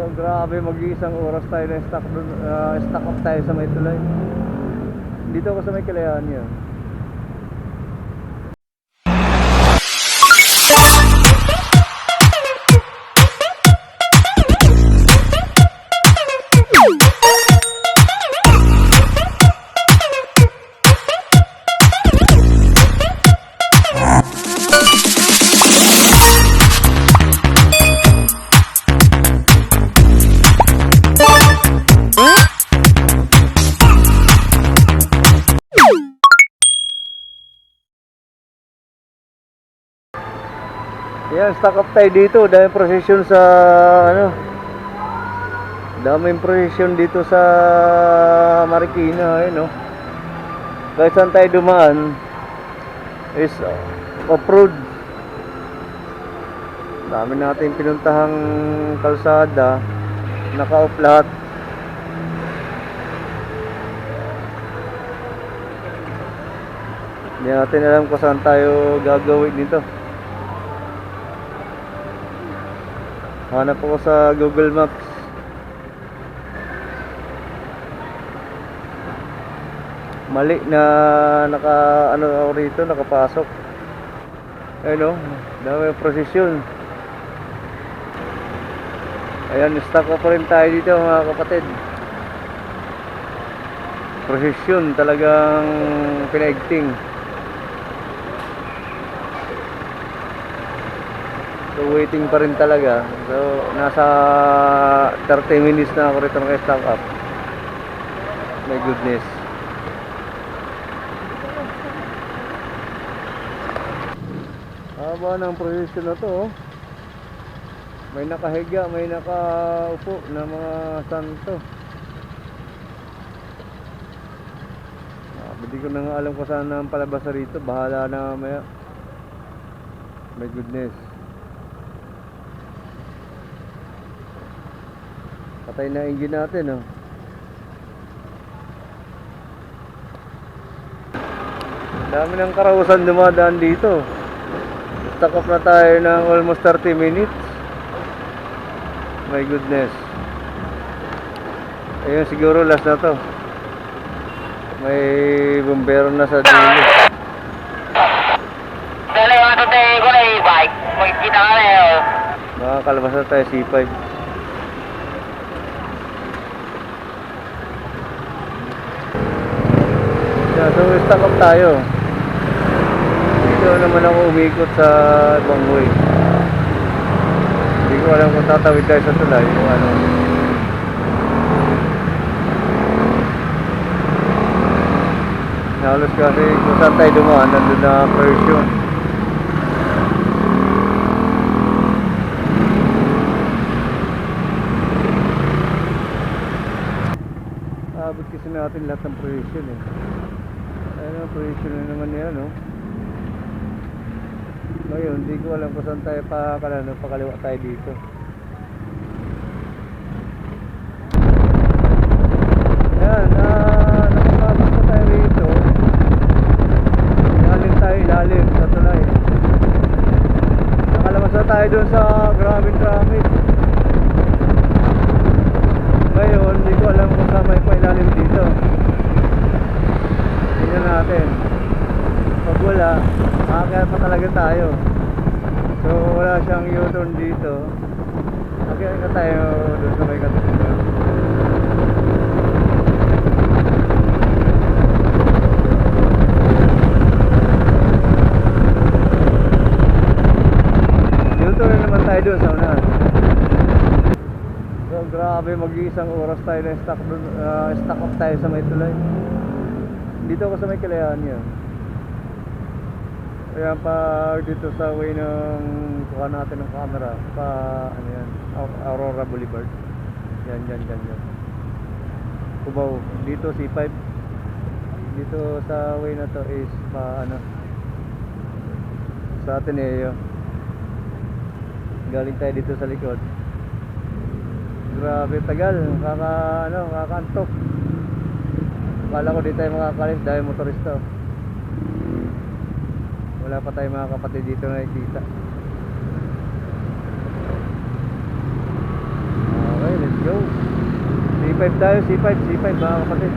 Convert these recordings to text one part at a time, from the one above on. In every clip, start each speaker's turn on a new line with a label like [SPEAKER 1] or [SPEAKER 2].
[SPEAKER 1] So grabe, mag-iisang oras tayo na stock dun, stock up tayo sa may tulay. Dito ako sa may Kalayaan yun. Yan, stock up tayo dito. Daming prosesyon sa daming prosesyon dito sa Marikina, no. Kahit saan tayo dumaan is off-road. Dami natin pinuntahang kalsada, naka-off lahat. Hindi natin alam kung saan tayo gagawin dito. Hanap ako sa Google Maps. Mali na ako rito, nakapasok. Ayun, dami prosesyon. Ayan, stuck pa rin tayo dito mga kapatid. Prosesyon talagang pinaigting. So waiting pa rin talaga. So nasa 30 minutes na ako rito naka-stock up. My goodness. Haba ng prosesyon na to, oh. May nakahiga, may nakaupo na mga santo. Hindi ko na nga alam kung saan ang palabas rito. Bahala na mamaya. My goodness. Patay na engine natin, oh. Dami ng karawusan dumadaan dito. Stock up na tayo ng almost 30 minutes. My goodness. Ayun, siguro last na to. May bumbero na sa dulo. Makakalabas na tayo C5. So stock up tayo. Dito naman ako umikot sa ibang way. Hindi ko alam kung tatawid tayo sa tulay o ano. Halos kasi kung saan tayo dumaan, nandun na version. Abot kasi natin lahat ng version, eh. Ayun, version na naman yan, no? Ngayon, hindi ko alam kung saan tayo pakaliwa tayo dito. Ayan, nakapasok na tayo rito. Ilalim sa tulay. Nakalabas na tayo dun sa grabing traffic. Ngayon, hindi ko alam kung saan may pailalim dito. Tingnan natin. Pag wala, makakaya pa talaga tayo. So wala siyang U-turn dito. Makakaya ka tayo doon sa may katutunan. U-turn naman tayo doon sa unahan. So grabe, mag-iisang oras tayo na stock up tayo sa may tulay. Dito ako sa may Kalayaan yun. Kaya pa dito sa way ng kuha natin ng camera pa ano yan, Aurora Boulevard. Yan. Cubao. Dito C5. Dito sa way na to is pa sa Ateneo. Galing tayo dito sa likod. Grabe tagal, kakaantok. Akala ko di tayo makakalis dahil motorista. Wala pa tayong mga kapatid dito na nakikita. Okay, C5 tayo, C5 mga kapatid.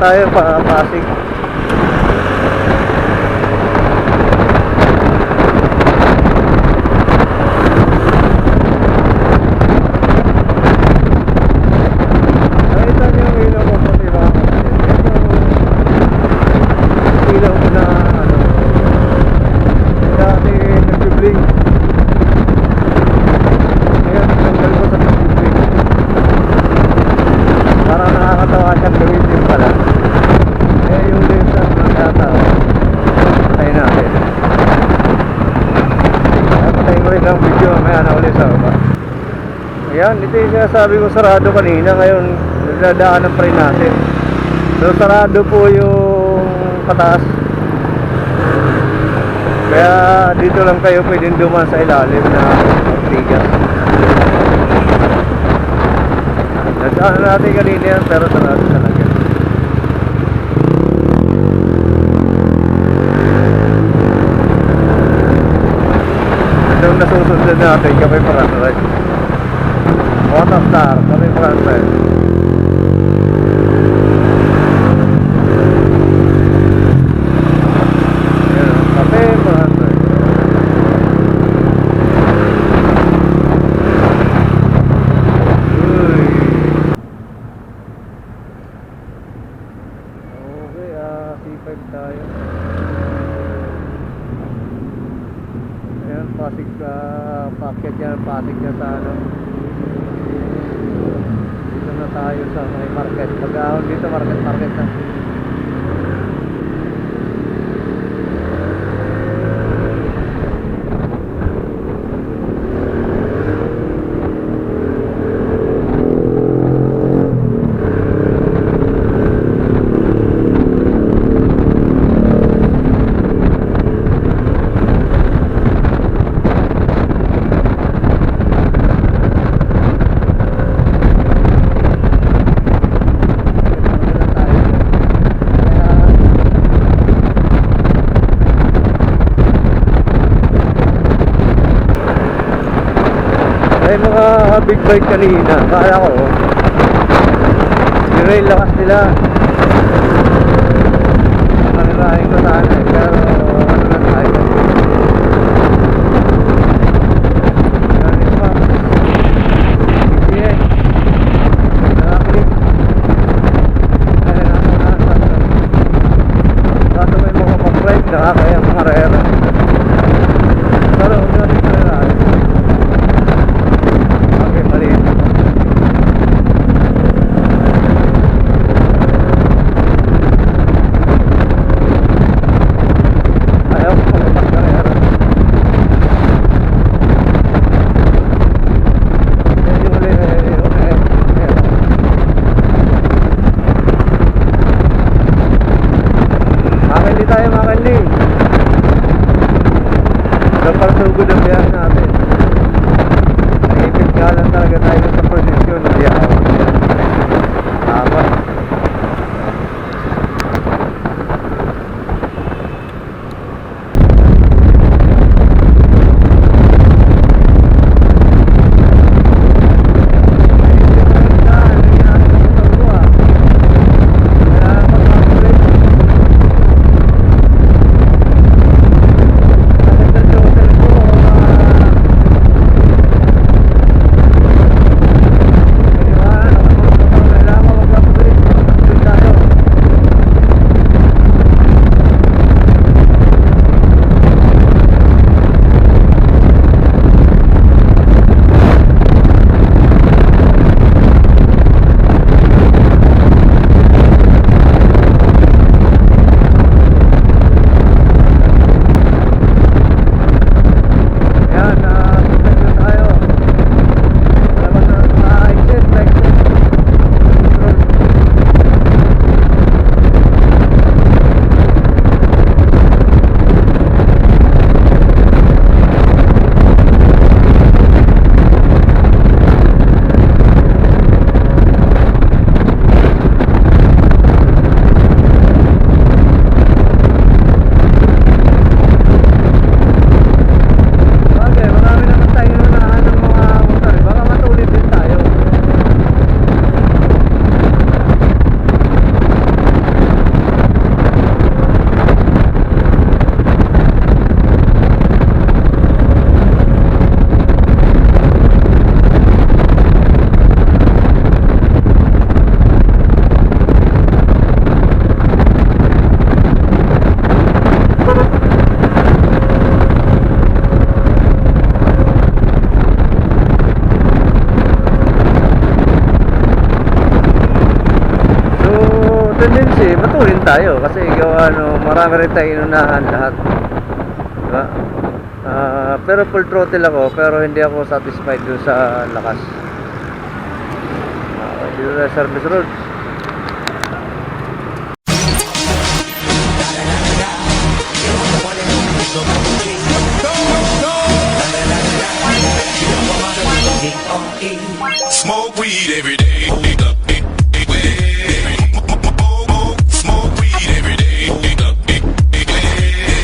[SPEAKER 1] Tayo pa Pasig. Nakita niyo yung ilaw ko pati ba? Yung ilaw ko na ano, dati nag-blink. Ngayon tanggal ko sa nag-blink. Parang nakakatawa siyang gamitin pala. Yung lens ang nakataw. Patayin natin. Patayin mo rin ang video mamaya na ulit sa baba. Ayan, ito yung sinasabi ko sarado kanina. Ngayon, nagdadaanan pa rin natin. So sarado po yung pataas. Kaya dito lang kayo pwedeng duman sa ilalim na Ortigas. Nagdaanan natin kanina yan pero sarado talaga. Yung nasusunod natin kami Paranray. Waterstar kami Paranray. Ayan, kami Paranray. Okay, C5 tayo. Pasig packet yan, Pasig niya sa ano. Dito na tayo sa may market. Pag-ahon dito, market na. Ay mga big bike kanina, kaya ko i-rail lakas nila. Manirahin ko sana pero ano na tayo. nakakaya ang marera. Pero huwag na rin na okay, maliit. Ayaw ko pagkakas marera. Yan yung uli okay. Makindi tayo, makindi. Hanggang para sugod ang biyahe natin. Naipit nga lang talaga tayo sa posisyon ng biyahe. Tama. Tendency, matulin tayo kasi marami rin tayo inunahan lahat. Diba? Pero full throttle ako, pero hindi ako satisfied dun sa lakas. Dito na service road.
[SPEAKER 2] Smoke weed every day.